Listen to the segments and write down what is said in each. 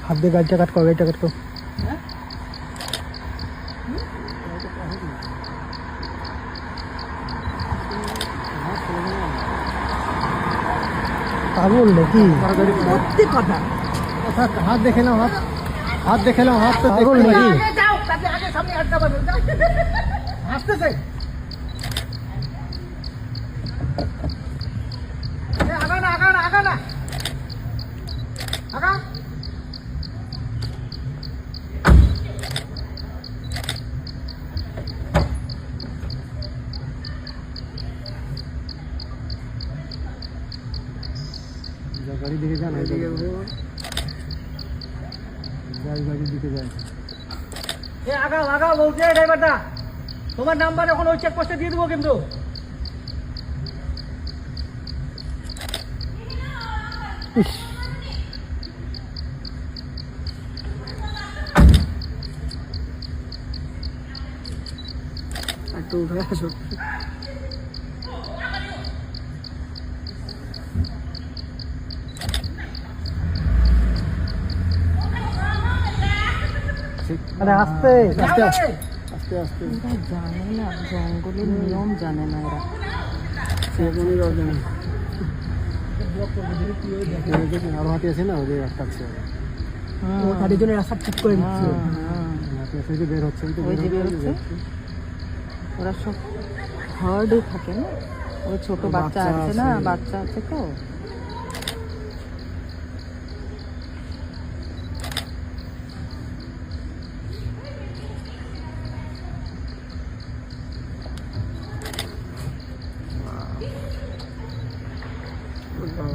हाथ दे गाड़ी काट को पागल नाকি সত্যি কথা हाथ देखे लो हाथ देखे लो हाथ तो पागल नाকি जाओ आगे सामने हट का बंद हंसते से आगा ना गाड़ी दिखे जाना गाड़ी दिखे যায় এ আগা বলছে ড্রাইভারটা তোমার নাম্বার এখন ওই চেক পোস্টে দিয়ে দেবো কিন্তু একটু উঠে আসো अरे आस्ते आस्ते आस्ते आस्ते जाने ना जंगल नियम जाने ना एरा সেগুনি জানে ব্লক করে দিলে কি হয়ে যাবে দেখেন আর হাতে আছে না ওই রাস্তা আছে ও তাদের জন্য রাস্তা ঠিক করে দিচ্ছে হাতে থেকে বের হচ্ছে ওই যে বের হচ্ছে ওরা সব হার্ডে থাকে না ওই ছোট বাচ্চা আছে না বাচ্চা আছে তো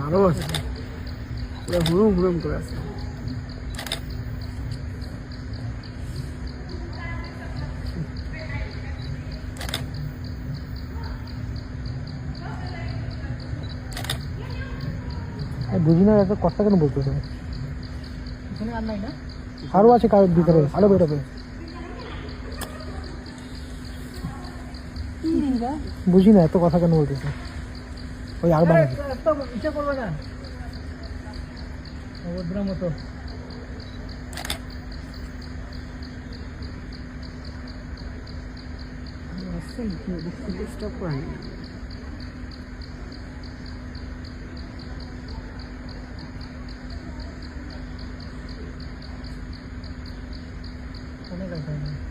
আরো আছে পুরো হুড়ুম করে আছে বুঝি না এত কষ্ট কেন বলতেছে এখানে আর নাই না আরো আছে কার ভিতরে আলো বেরোবে বুঝি না এত কথা কেন বলতেছে ওই আর বাড়ি একদম ইচ্ছা করবে না অভদ্র মতো স্টপ করে অনেক আছে